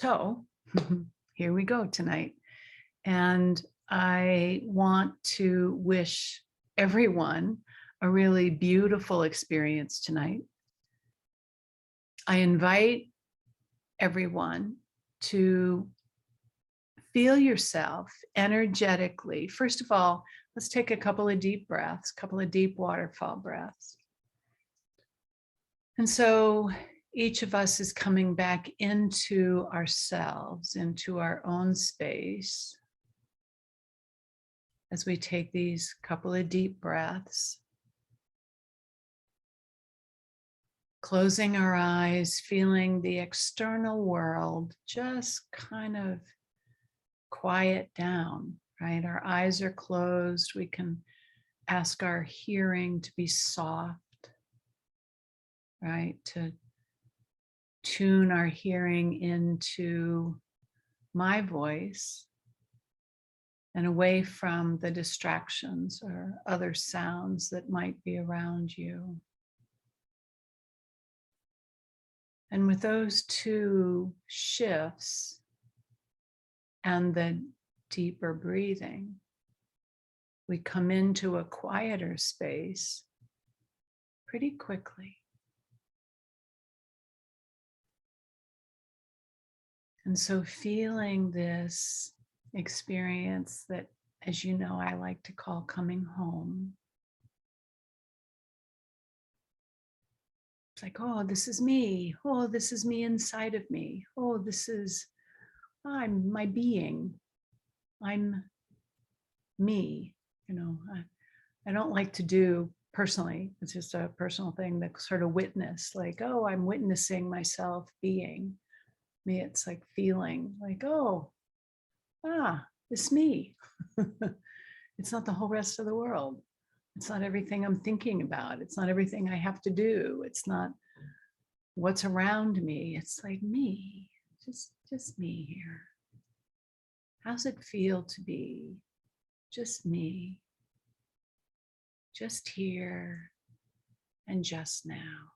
So here we go tonight. And I want to wish everyone a really beautiful experience tonight. I invite everyone to feel yourself energetically. First of all, let's take a couple of deep breaths, a couple of deep waterfall breaths. And so each of us is coming back into ourselves, into our own space, as we take these couple of deep breaths. Closing our eyes, feeling the external world just kind of quiet down, right? Our eyes are closed. We can ask our hearing to be soft, right? To tune our hearing into my voice and away from the distractions or other sounds that might be around you. And with those two shifts and the deeper breathing, we come into a quieter space pretty quickly. And so feeling this experience that, as you know, I like to call coming home. It's like, oh, this is me. Oh, this is me inside of me. Oh, this is, I'm my being. I'm me. You know, I don't like to do personally, it's just a personal thing, that sort of witness, like, oh, I'm witnessing myself being. Me, it's like feeling like, oh, it's me. It's not the whole rest of the world. It's not everything I'm thinking about. It's not everything I have to do. It's not what's around me. It's like me, just me here. How's it feel to be just me, just here and just now?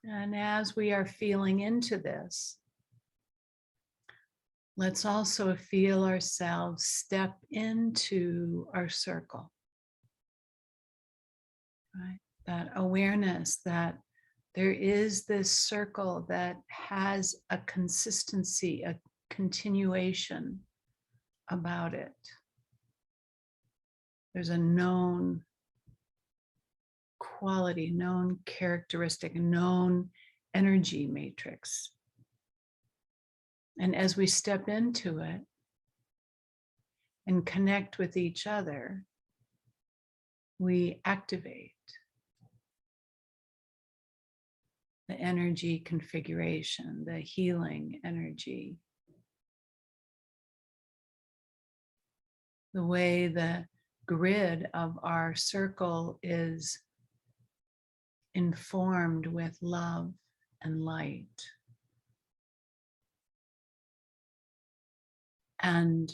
And as we are feeling into this, let's also feel ourselves step into our circle, right? That awareness that there is this circle that has a consistency, a continuation about it. There's a known quality, known characteristic, known energy matrix. And as we step into it and connect with each other, we activate the energy configuration, the healing energy, the way the grid of our circle is informed with love and light, and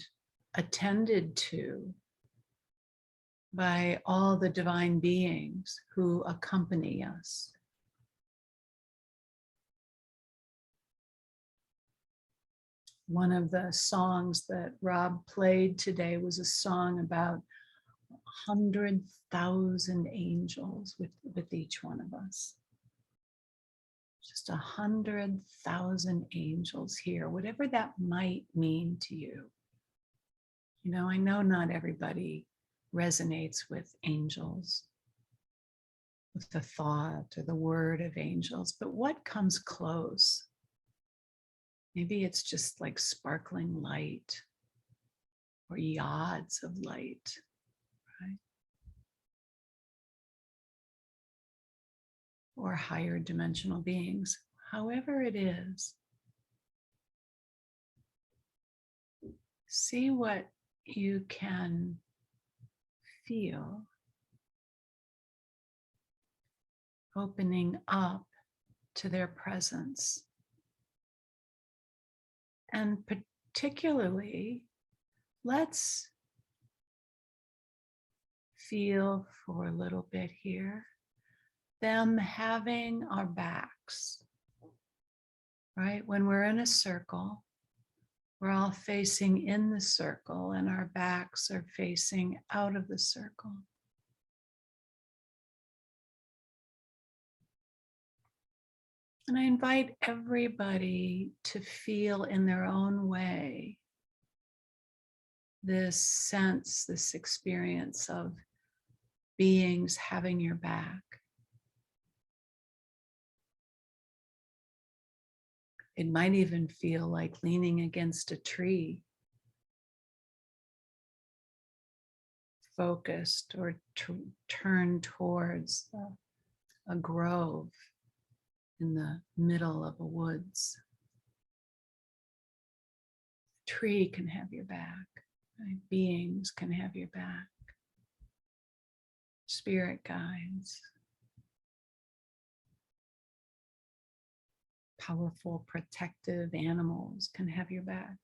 attended to by all the divine beings who accompany us. One of the songs that Rob played today was a song about 100,000 angels with each one of us. Just 100,000 angels here, whatever that might mean to you. You know, I know not everybody resonates with angels, with the thought or the word of angels, but what comes close? Maybe it's just like sparkling light or yods of light, right? Or higher dimensional beings, however it is. See what you can feel opening up to their presence. And particularly, let's feel for a little bit here them having our backs, right? When we're in a circle, we're all facing in the circle and our backs are facing out of the circle. And I invite everybody to feel in their own way this sense, this experience of beings having your back. It might even feel like leaning against a tree, focused or turned towards a grove in the middle of a woods. A tree can have your back, right? Beings can have your back. Spirit guides. Powerful protective animals can have your back.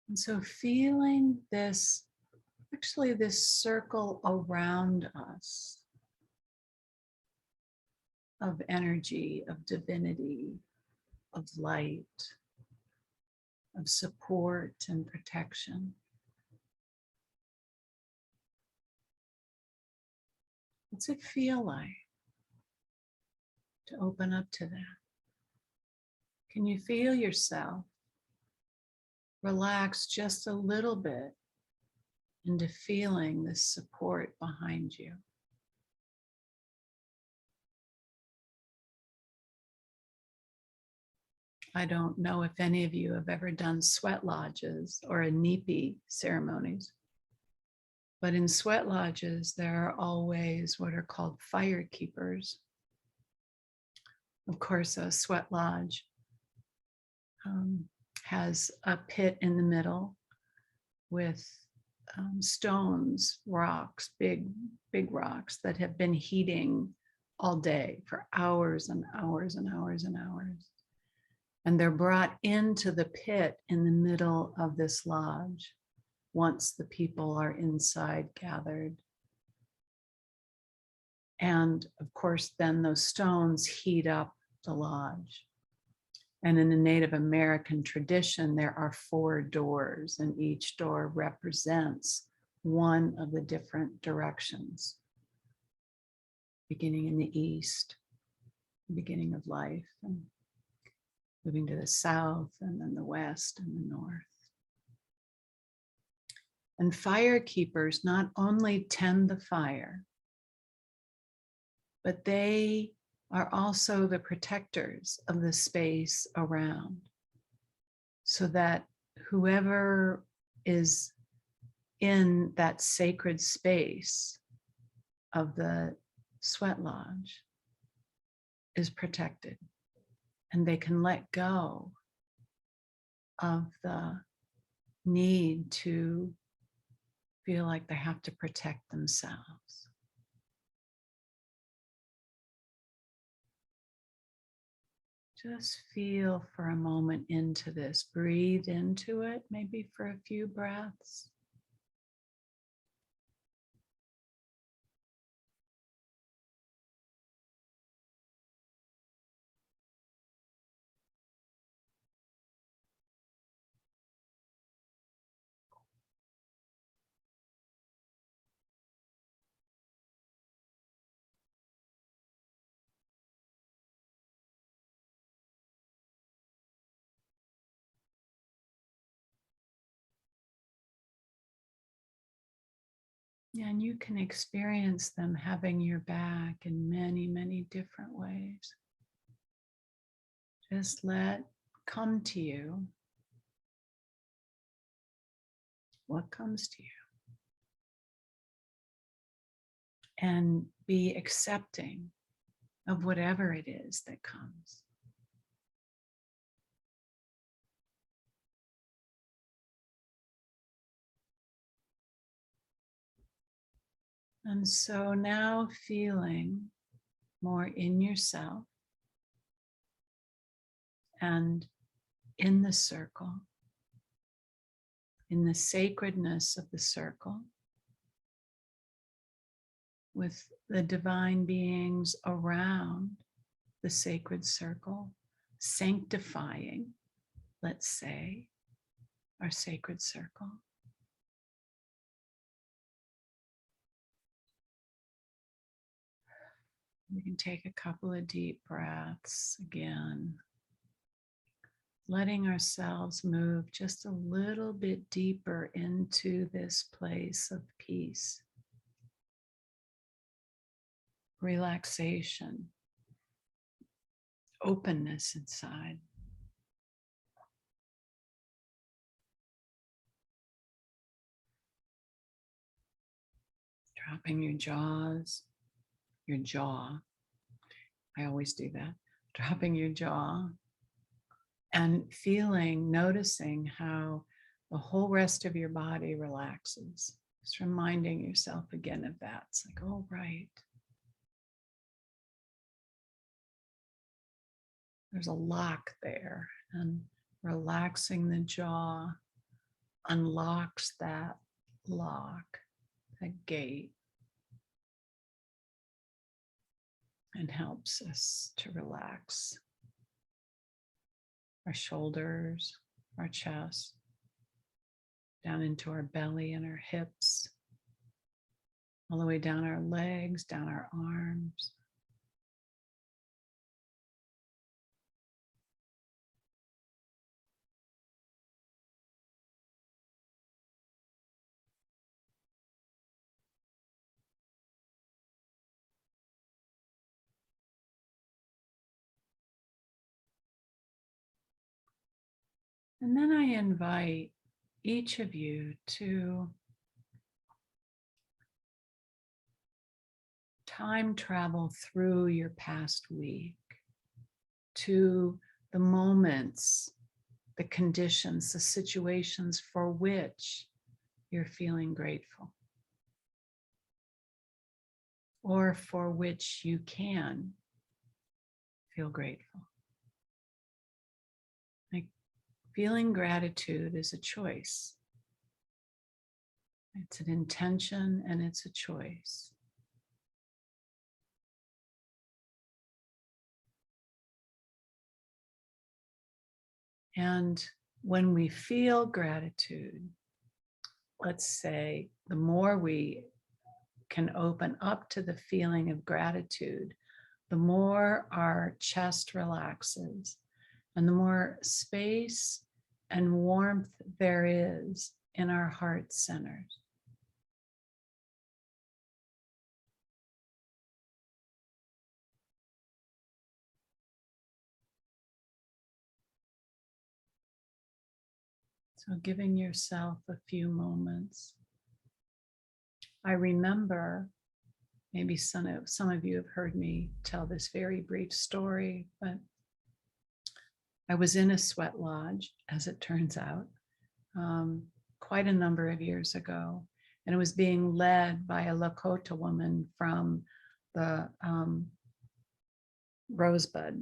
And so feeling this, actually this circle around us of energy, of divinity, of light, of support and protection. What's it feel like to open up to that? Can you feel yourself relax just a little bit into feeling this support behind you? I don't know if any of you have ever done sweat lodges or inipi ceremonies, but in sweat lodges, there are always what are called fire keepers. Of course, a sweat lodge has a pit in the middle with stones, rocks, big rocks that have been heating all day for hours and hours and hours and hours. And they're brought into the pit in the middle of this lodge once the people are inside gathered. And of course, then those stones heat up the lodge. And in the Native American tradition, there are 4 doors, and each door represents one of the different directions. Beginning in the east, beginning of life, and moving to the south, and then the west and the north. And fire keepers not only tend the fire, but they are also the protectors of the space around, so that whoever is in that sacred space of the sweat lodge is protected, and they can let go of the need to feel like they have to protect themselves. Just feel for a moment into this. Breathe into it, maybe for a few breaths. Yeah, and you can experience them having your back in many, many different ways. Just let come to you what comes to you. And be accepting of whatever it is that comes. And so now feeling more in yourself And in the circle, in the sacredness of the circle, with the divine beings around the sacred circle, sanctifying, let's say, our sacred circle. We can take a couple of deep breaths again, letting ourselves move just a little bit deeper into this place of peace, relaxation, openness inside. Dropping your jaw. I always do that. Dropping your jaw and noticing how the whole rest of your body relaxes. Just reminding yourself again of that. It's like, oh, right. There's a lock there, and relaxing the jaw unlocks that lock, that gate, and helps us to relax our shoulders, our chest, down into our belly and our hips, all the way down our legs, down our arms. And then I invite each of you to time travel through your past week to the moments, the conditions, the situations for which you're feeling grateful, or for which you can feel grateful. Like, feeling gratitude is a choice. It's an intention and it's a choice. And when we feel gratitude, let's say the more we can open up to the feeling of gratitude, the more our chest relaxes and the more space and warmth there is in our heart centers. So giving yourself a few moments. I remember, maybe some of you have heard me tell this very brief story, but I was in a sweat lodge, as it turns out, quite a number of years ago, and it was being led by a Lakota woman from the Rosebud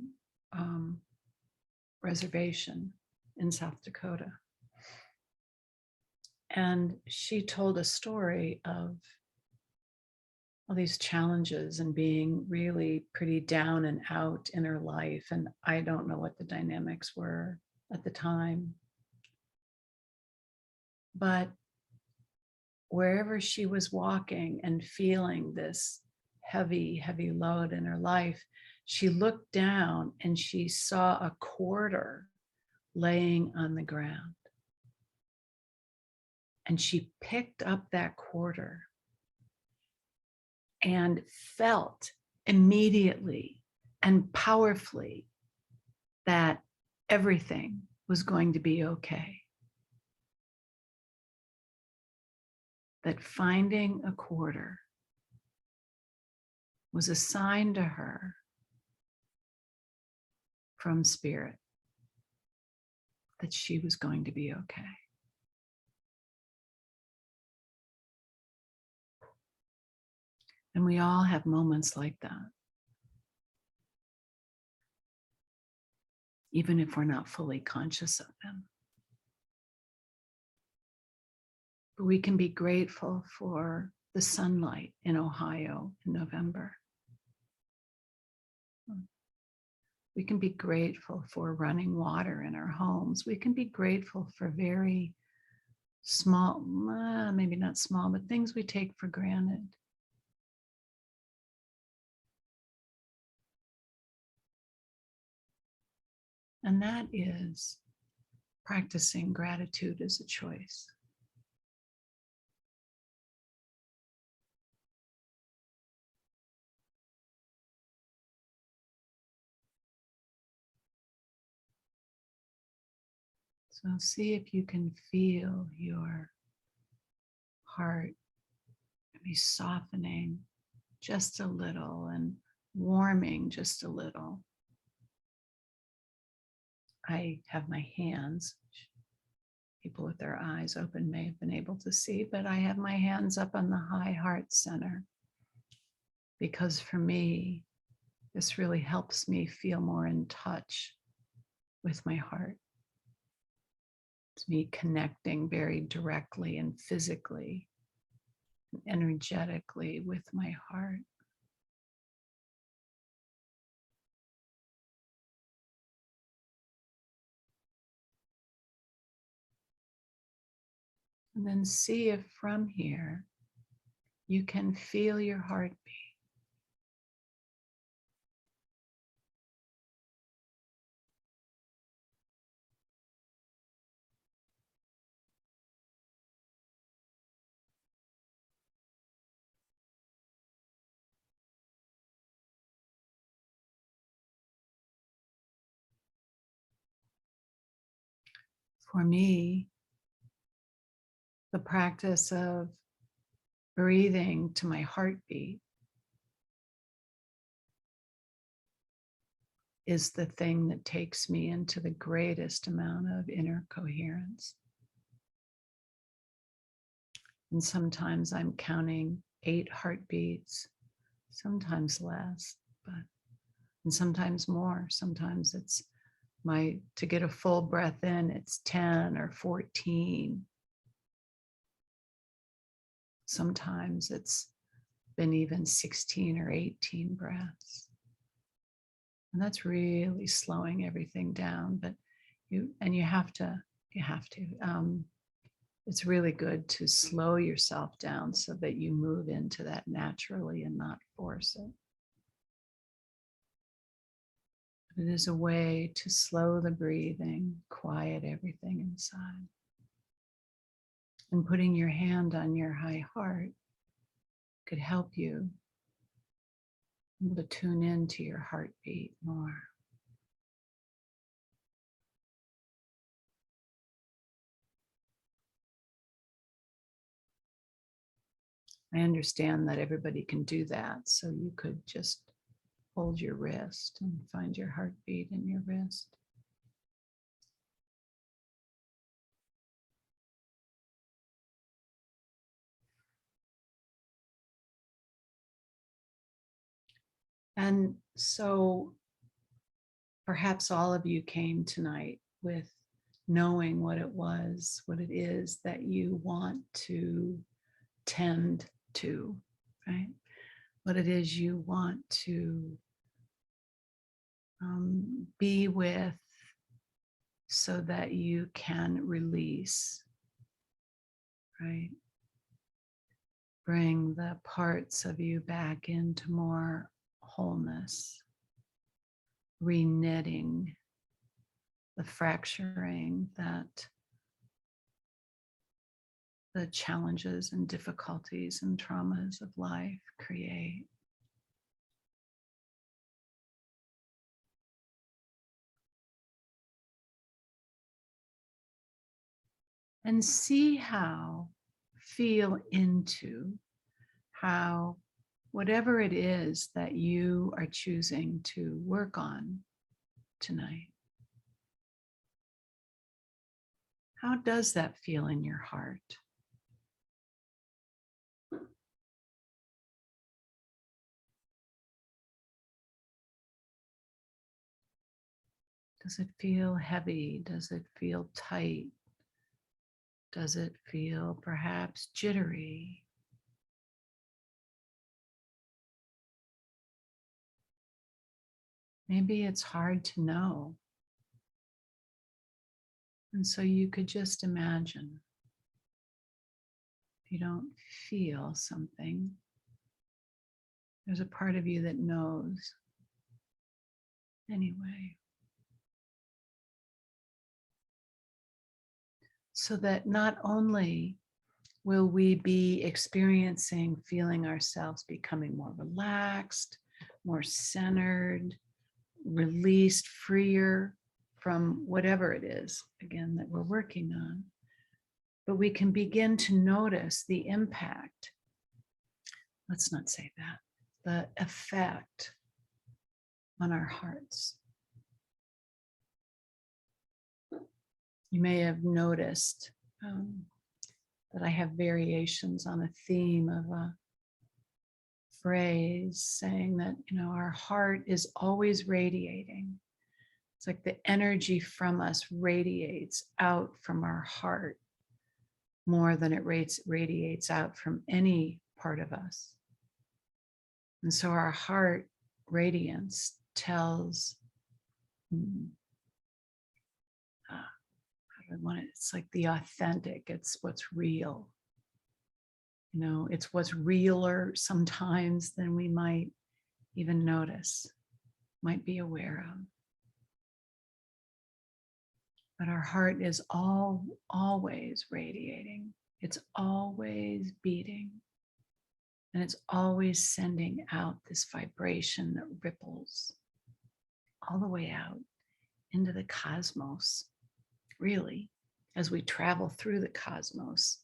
Reservation in South Dakota. And she told a story of all these challenges and being really pretty down and out in her life. And I don't know what the dynamics were at the time. But wherever she was walking and feeling this heavy, heavy load in her life, she looked down and she saw a quarter laying on the ground. And she picked up that quarter and felt immediately and powerfully that everything was going to be okay. That finding a quarter was a sign to her from spirit that she was going to be okay. And we all have moments like that. even if we're not fully conscious of them. But we can be grateful for the sunlight in Ohio in November. We can be grateful for running water in our homes. We can be grateful for very small, maybe not small, but things we take for granted. And that is practicing gratitude as a choice. So see if you can feel your heart maybe softening just a little and warming just a little. I have my hands, which people with their eyes open may have been able to see, but I have my hands up on the high heart center because for me, this really helps me feel more in touch with my heart. It's me connecting very directly and physically, and energetically with my heart. And then see if from here you can feel your heartbeat. For me, the practice of breathing to my heartbeat is the thing that takes me into the greatest amount of inner coherence. And sometimes I'm counting 8 heartbeats, sometimes less, and sometimes more. Sometimes it's to get a full breath in, it's 10 or 14. Sometimes it's been even 16 or 18 breaths. And that's really slowing everything down. But you have to. It's really good to slow yourself down so that you move into that naturally and not force it. It is a way to slow the breathing, quiet everything inside. And putting your hand on your high heart could help you to tune into your heartbeat more. I understand that everybody can do that, so you could just hold your wrist and find your heartbeat in your wrist. And so perhaps all of you came tonight with knowing what it is that you want to tend to, right? What it is you want to be with so that you can release, right? Bring the parts of you back into more wholeness, reknitting the fracturing that the challenges and difficulties and traumas of life create. And feel into how whatever it is that you are choosing to work on tonight, how does that feel in your heart? Does it feel heavy? Does it feel tight? Does it feel perhaps jittery? Maybe it's hard to know. And so you could just imagine, if you don't feel something, there's a part of you that knows anyway. So that not only will we be experiencing feeling ourselves becoming more relaxed, more centered, released, freer from whatever it is, again, that we're working on, but we can begin to notice the impact. Let's not say that, the effect on our hearts. You may have noticed that I have variations on a theme of a phrase saying that, our heart is always radiating. It's like the energy from us radiates out from our heart more than it radiates out from any part of us. And so our heart radiance tells, it's like the authentic, it's what's real. It's what's realer sometimes than we might even notice, might be aware of. But our heart is always radiating. It's always beating. And it's always sending out this vibration that ripples all the way out into the cosmos. Really, as we travel through the cosmos,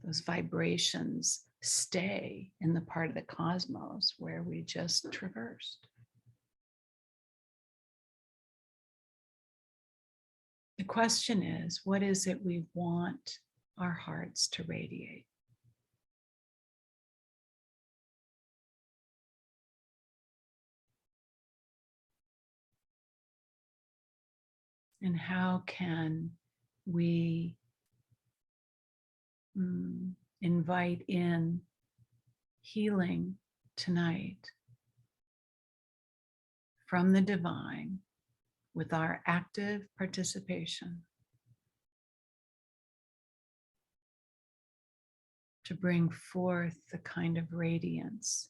those vibrations stay in the part of the cosmos where we just traversed. The question is, what is it we want our hearts to radiate? And how can we invite in healing tonight from the divine with our active participation to bring forth the kind of radiance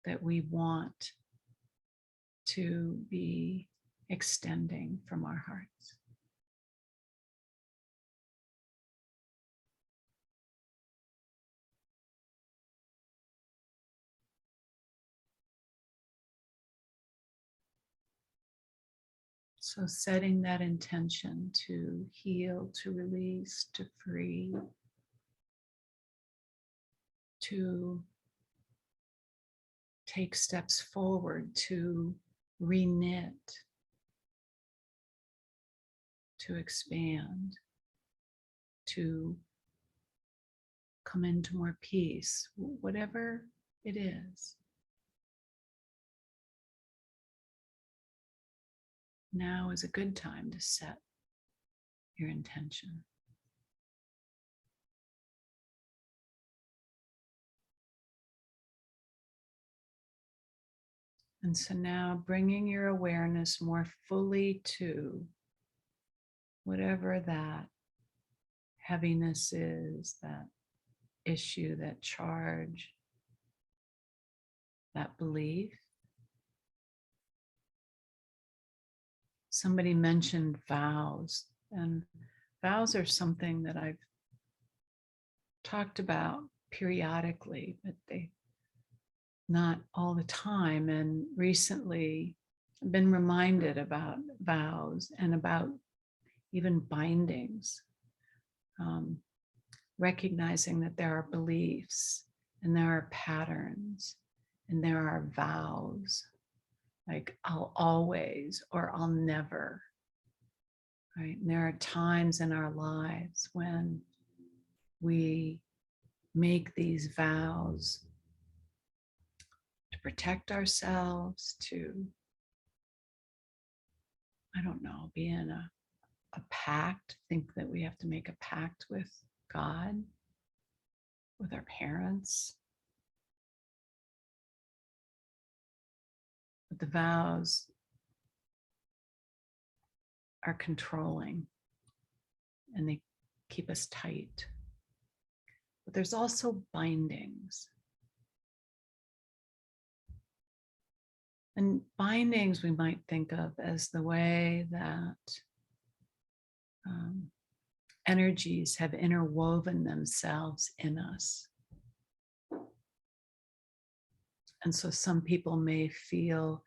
that we want to be extending from our hearts. So setting that intention to heal, to release, to free, to take steps forward, to reknit, to expand, to come into more peace, whatever it is. Now is a good time to set your intention. And so now bringing your awareness more fully to whatever that heaviness is, that issue, that charge, that belief. Somebody mentioned vows, and vows are something that I've talked about periodically, but they not all the time. And recently I've been reminded about vows and about even bindings, recognizing that there are beliefs and there are patterns and there are vows, like I'll always or I'll never, right? And there are times in our lives when we make these vows to protect ourselves, to I don't know, be in a pact, think that we have to make a pact with God, with our parents. But the vows are controlling and they keep us tight. But there's also bindings. And bindings we might think of as the way that energies have interwoven themselves in us. And so some people may feel,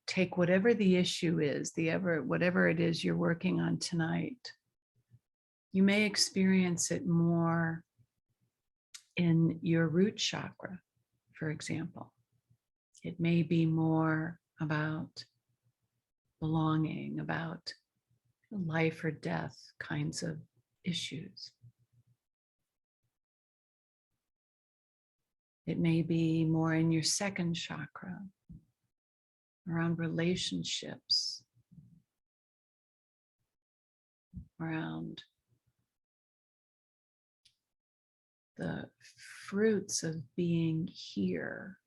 take whatever the issue is, whatever it is you're working on tonight, you may experience it more in your root chakra, for example. It may be more about belonging, about life or death kinds of issues. It may be more in your second chakra, around relationships, around the fruits of being here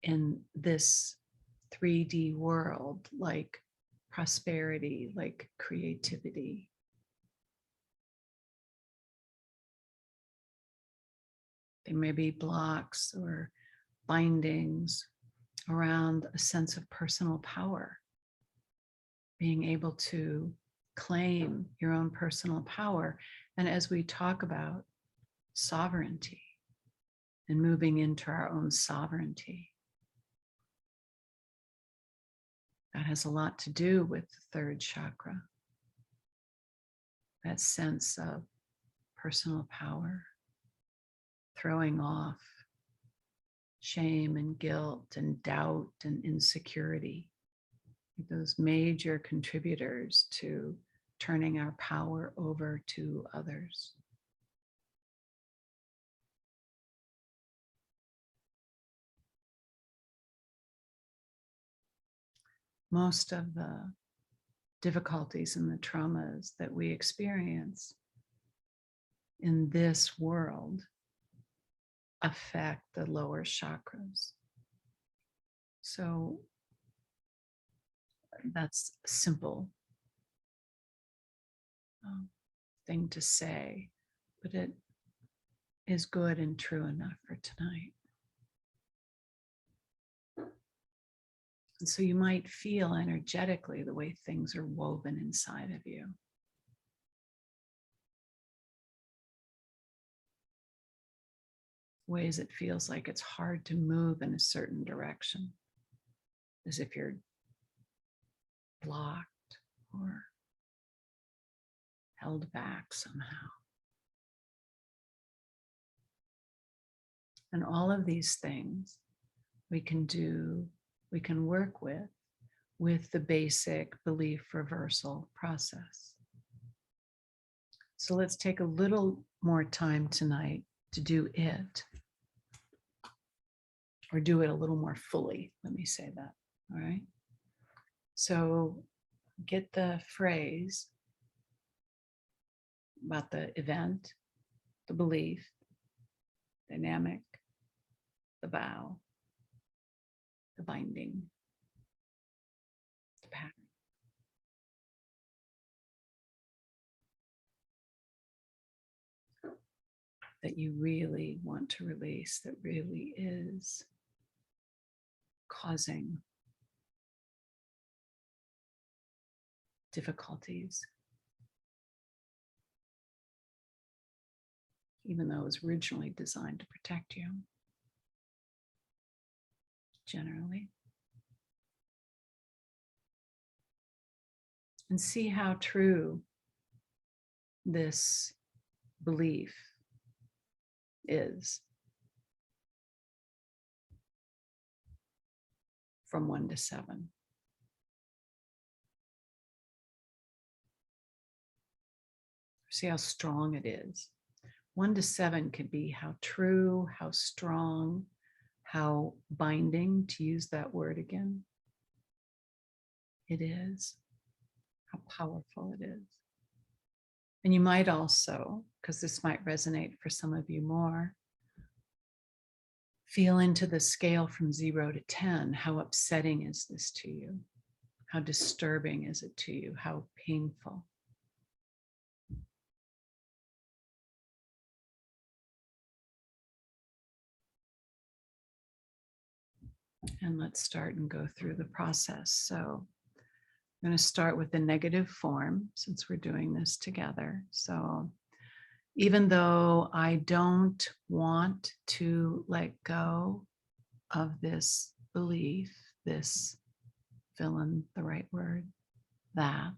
in this 3D world, like prosperity, like creativity. There may be blocks or bindings around a sense of personal power, being able to claim your own personal power. And as we talk about sovereignty and moving into our own sovereignty, that has a lot to do with the third chakra, that sense of personal power, throwing off shame and guilt and doubt and insecurity, those major contributors to turning our power over to others. Most of the difficulties and the traumas that we experience in this world affect the lower chakras. So that's a simple thing to say, but it is good and true enough for tonight. And so you might feel energetically the way things are woven inside of you. Ways it feels like it's hard to move in a certain direction, as if you're blocked or held back somehow. And all of these things we can do, we can work with the basic belief reversal process. So let's take a little more time tonight to do it, or do it a little more fully. Let me say that. All right. So get the phrase about the event, the belief, dynamic, the vow, the binding, the pattern. That you really want to release, that really is causing difficulties, even though it was originally designed to protect you, generally. And see how true this belief is from 1 to 7. See how strong it is. 1 to 7 could be how true, how strong, how binding, to use that word again, it is. how powerful it is. And you might also, because this might resonate for some of you more, feel into the scale from 0 to 10. How upsetting is this to you? How disturbing is it to you? How painful? And let's start and go through the process. So I'm going to start with the negative form since we're doing this together. So even though I don't want to let go of this belief, this, fill in the right word, that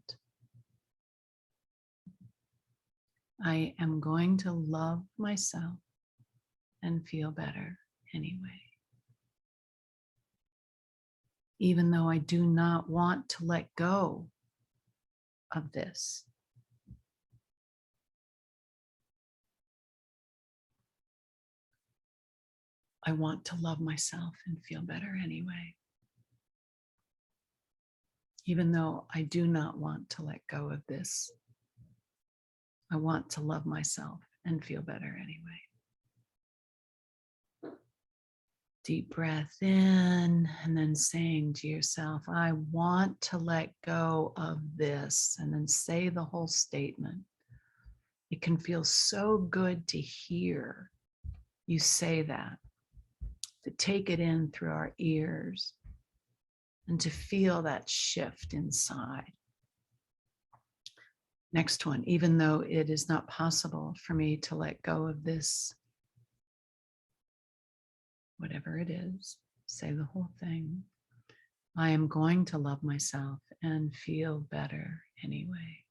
I am going to love myself and feel better anyway. Even though I do not want to let go of this, I want to love myself and feel better anyway. Even though I do not want to let go of this, I want to love myself and feel better anyway. Deep breath in and then saying to yourself, I want to let go of this, and then say the whole statement. It can feel so good to hear you say that, to take it in through our ears and to feel that shift inside. Next one, even though it is not possible for me to let go of this, whatever it is, say the whole thing. I am going to love myself and feel better anyway.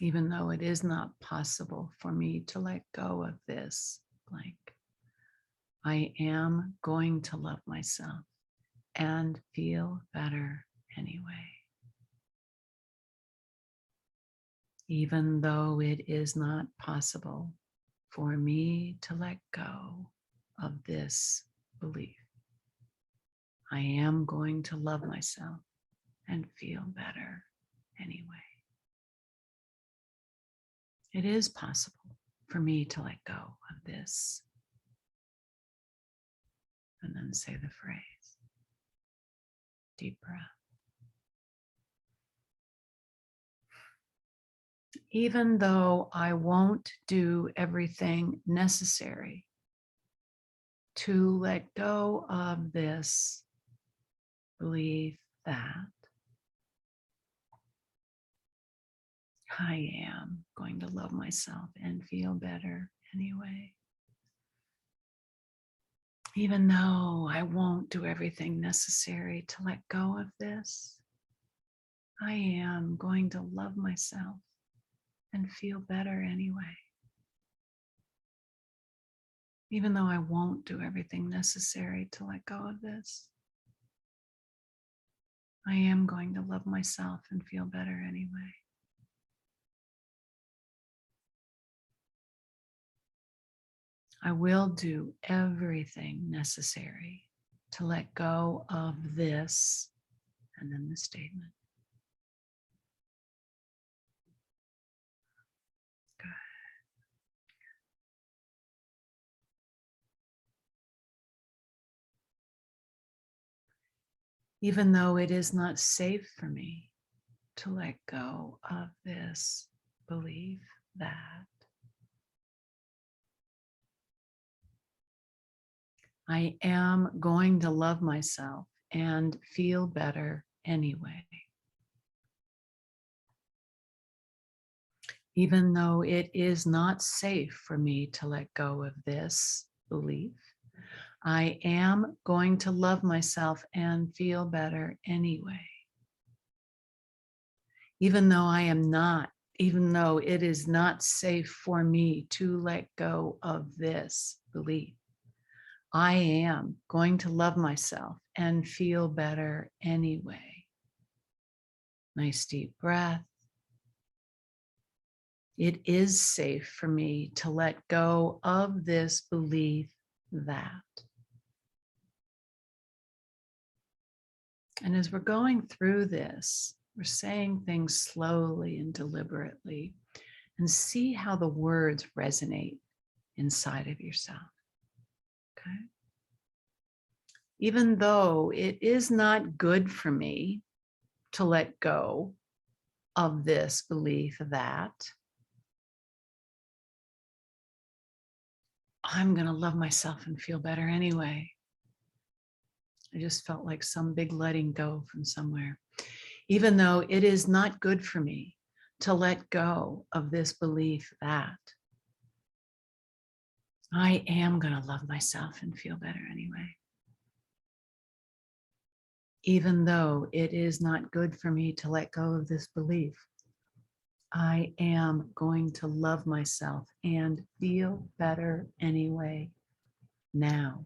Even though it is not possible for me to let go of this blank, I am going to love myself and feel better anyway. Even though it is not possible for me to let go of this belief, I am going to love myself and feel better anyway. It is possible for me to let go of this. And then say the phrase. Deep breath. Even though I won't do everything necessary to let go of this belief that I am going to love myself and feel better anyway. Even though I won't do everything necessary to let go of this, I am going to love myself and feel better anyway. Even though I won't do everything necessary to let go of this, I am going to love myself and feel better anyway. I will do everything necessary to let go of this, and then the statement. Good. Even though it is not safe for me to let go of this belief that I am going to love myself and feel better anyway. Even though it is not safe for me to let go of this belief, I am going to love myself and feel better anyway. Even though even though it is not safe for me to let go of this belief, I am going to love myself and feel better anyway. Nice deep breath. It is safe for me to let go of this belief that And as we're going through this, we're saying things slowly and deliberately, and see how the words resonate inside of yourself. Okay. Even though it is not good for me to let go of this belief that I'm going to love myself and feel better anyway. I just felt like some big letting go from somewhere. Even though it is not good for me to let go of this belief that I am going to love myself and feel better anyway. Even though it is not good for me to let go of this belief, I am going to love myself and feel better anyway now.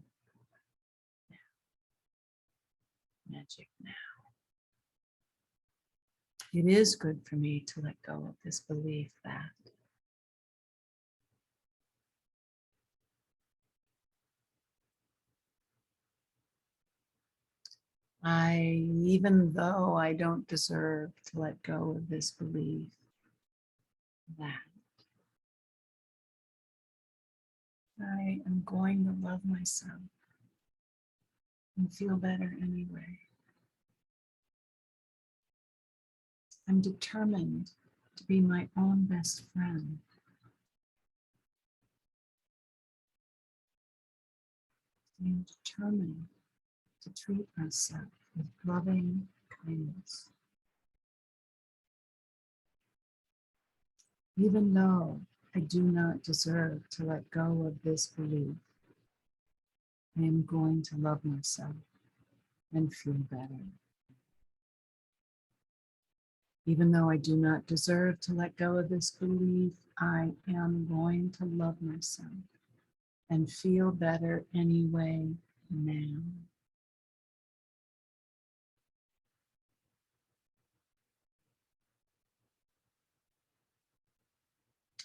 Magic now. It is good for me to let go of this belief that even though I don't deserve to let go of this belief that I am going to love myself and feel better anyway. I'm determined to be my own best friend. I'm determined to treat myself with loving kindness. Even though I do not deserve to let go of this belief, I am going to love myself and feel better. Even though I do not deserve to let go of this belief, I am going to love myself and feel better anyway now.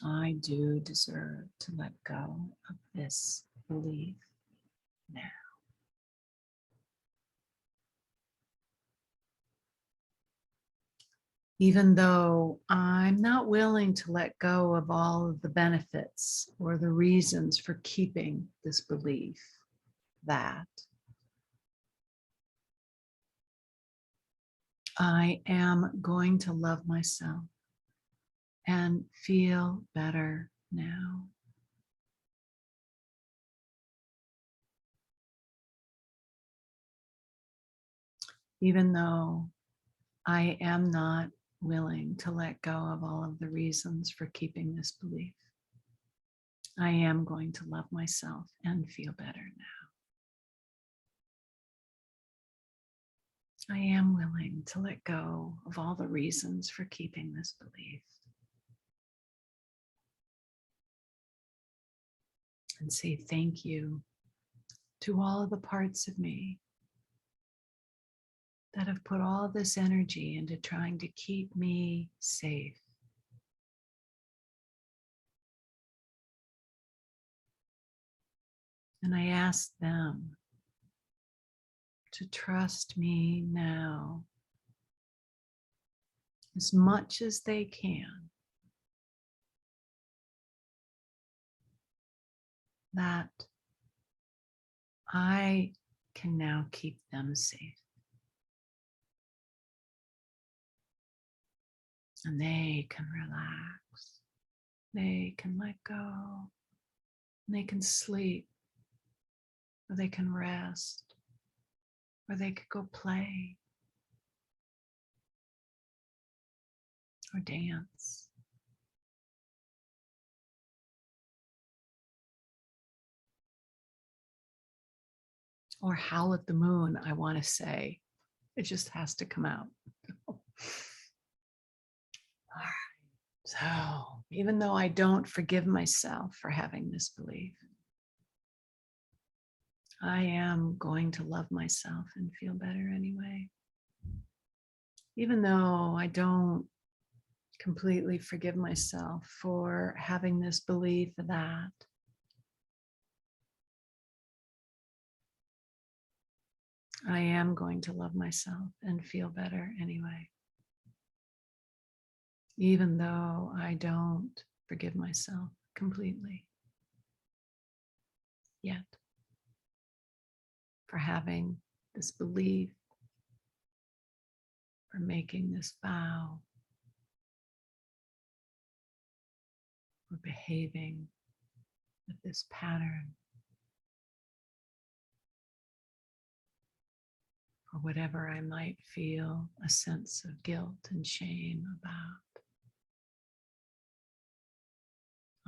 I do deserve to let go of this belief now. Even though I'm not willing to let go of all of the benefits or the reasons for keeping this belief that I am going to love myself and feel better now. Even though I am not willing to let go of all of the reasons for keeping this belief, I am going to love myself and feel better now. I am willing to let go of all the reasons for keeping this belief and say thank you to all of the parts of me that have put all this energy into trying to keep me safe. And I ask them to trust me now as much as they can, that I can now keep them safe. And they can relax, they can let go, they can sleep, or they can rest, or they could go play or dance. Or howl at the moon, I want to say. It just has to come out. All right. So even though I don't forgive myself for having this belief, I am going to love myself and feel better anyway. Even though I don't completely forgive myself for having this belief that I am going to love myself and feel better anyway. Even though I don't forgive myself completely yet for having this belief, for making this vow, for behaving with this pattern, or whatever I might feel a sense of guilt and shame about.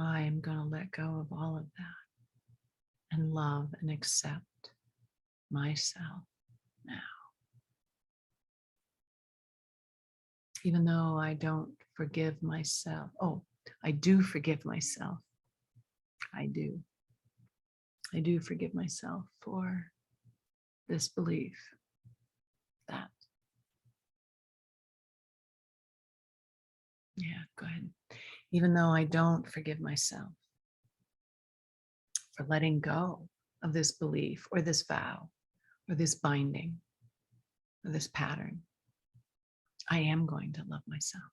I am going to let go of all of that and love and accept myself now. Even though I don't forgive myself. Oh, I do forgive myself. I do. I do forgive myself for this belief that. Yeah, go ahead. Even though I don't forgive myself for letting go of this belief or this vow or this binding or this pattern, I am going to love myself.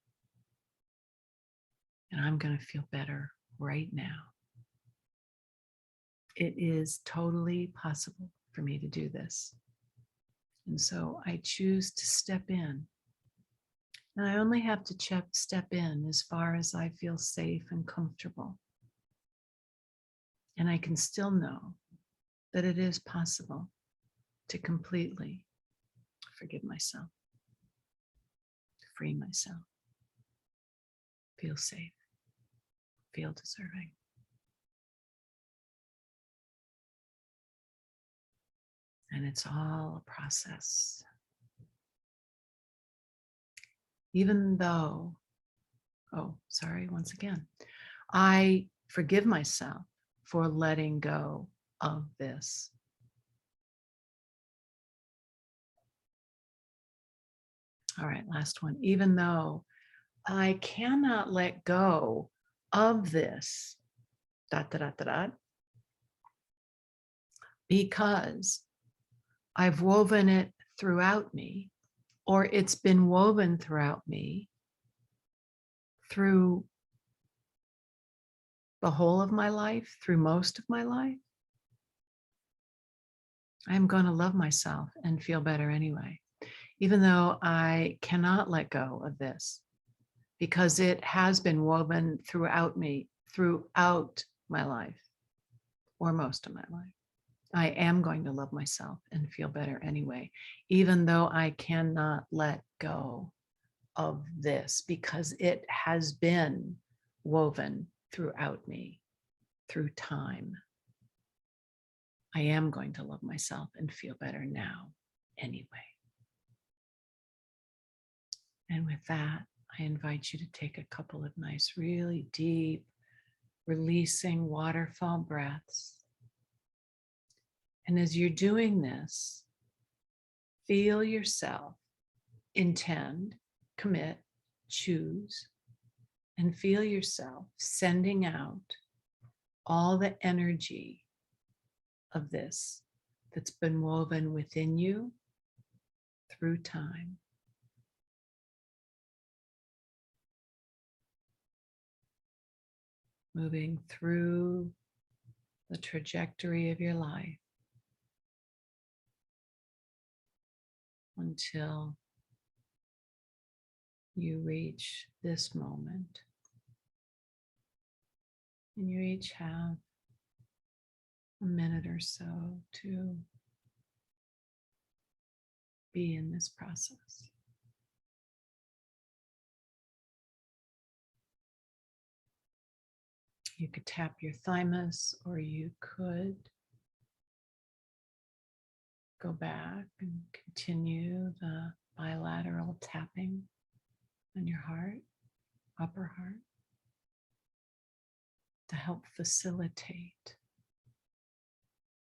And I'm going to feel better right now. It is totally possible for me to do this. And so I choose to step in. And I only have to step in as far as I feel safe and comfortable. And I can still know that it is possible to completely forgive myself, to free myself, feel safe, feel deserving. And it's all a process. Even though, once again, I forgive myself for letting go of this. All right, last one. Even though I cannot let go of this, because I've woven it throughout me, or it's been woven throughout me through the whole of my life, through most of my life, I'm going to love myself and feel better anyway, even though I cannot let go of this, because it has been woven throughout me, throughout my life, or most of my life. I am going to love myself and feel better anyway, even though I cannot let go of this, because it has been woven throughout me, through time. I am going to love myself and feel better now anyway. And with that, I invite you to take a couple of nice, really deep, releasing waterfall breaths. And as you're doing this, feel yourself intend, commit, choose, and feel yourself sending out all the energy of this that's been woven within you through time. Moving through the trajectory of your life until you reach this moment. And you each have a minute or so to be in this process. You could tap your thymus, or you could go back and continue the bilateral tapping on your heart, upper heart, to help facilitate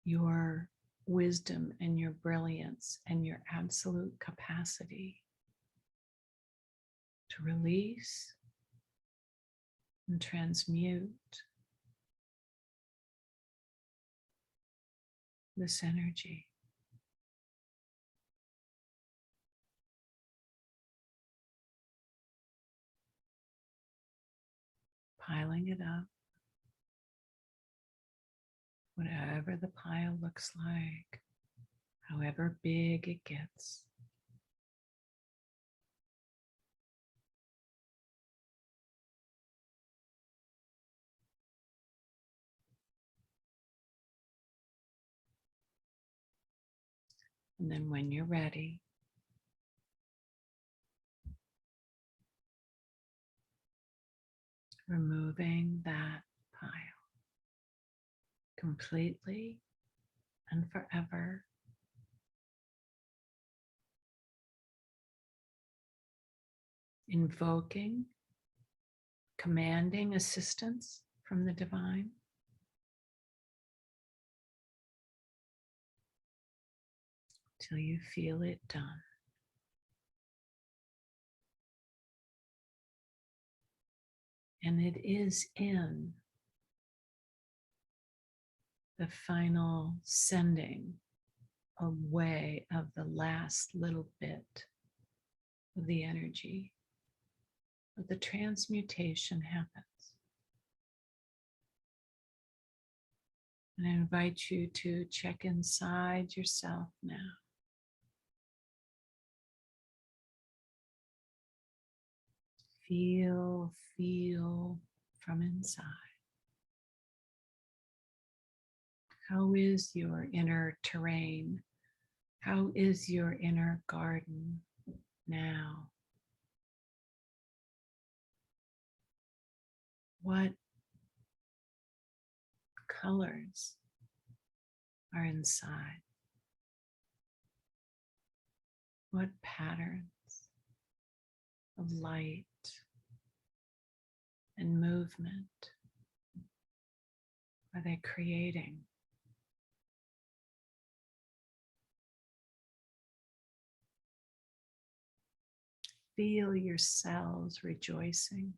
your wisdom and your brilliance and your absolute capacity to release and transmute this energy piling it up, whatever the pile looks like, however big it gets. And then when you're ready, removing that pile completely and forever. Invoking, commanding assistance from the divine. Till you feel it done. And it is in the final sending away of the last little bit of the energy that the transmutation happens. And I invite you to check inside yourself now. Feel from inside. How is your inner terrain? How is your inner garden now? What colors are inside? What patterns of light and movement are they creating? Feel your cells rejoicing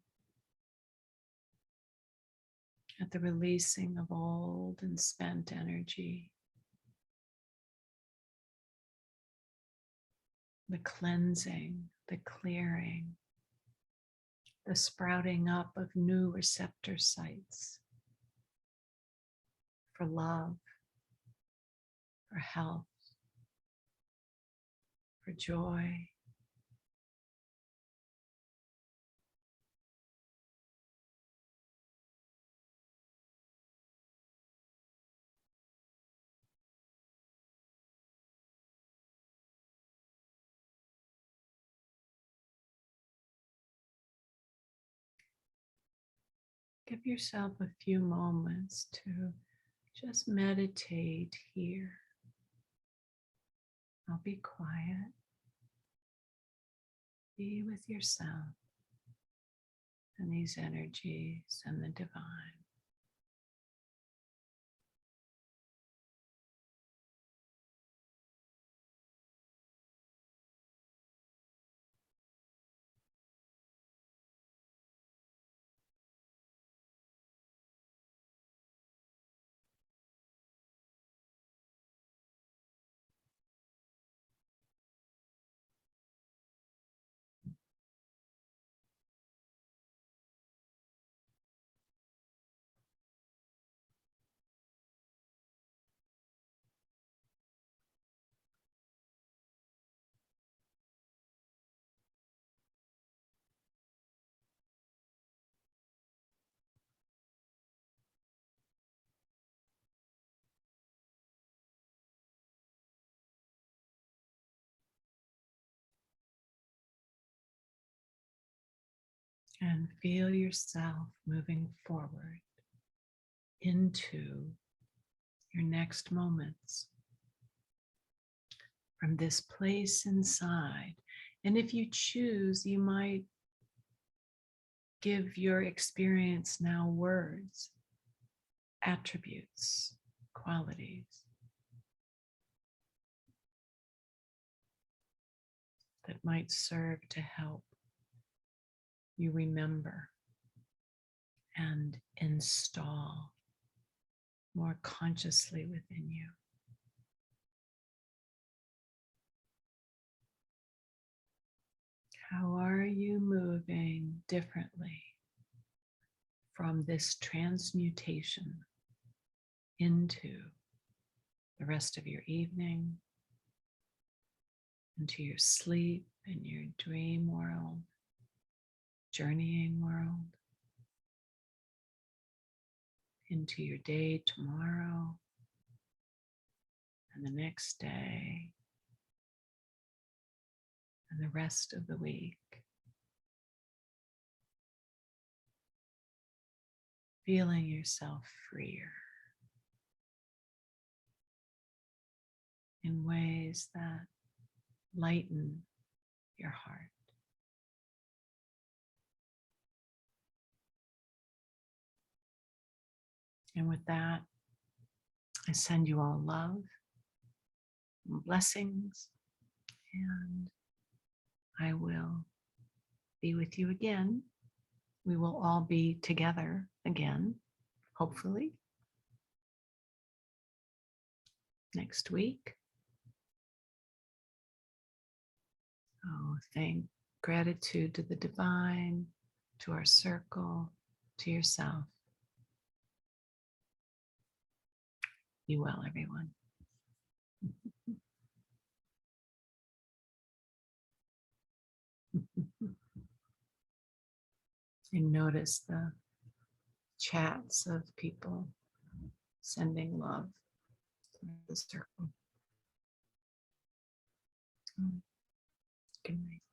at the releasing of old and spent energy, the cleansing, the clearing, the sprouting up of new receptor sites for love, for health, for joy. Give yourself a few moments to just meditate here. I'll be quiet. Be with yourself and these energies and the divine. And feel yourself moving forward into your next moments from this place inside. And if you choose, you might give your experience now words, attributes, qualities that might serve to help you remember and install more consciously within you. How are you moving differently from this transmutation into the rest of your evening, into your sleep and your dream world, journeying world, into your day tomorrow and the next day and the rest of the week. Feeling yourself freer in ways that lighten your heart. And with that, I send you all love and blessings, and I will be with you again. We will all be together again, hopefully, next week. Oh, thank gratitude to the divine, to our circle, to yourself. Be well, everyone. And notice the chats of people sending love through the circle. Good night.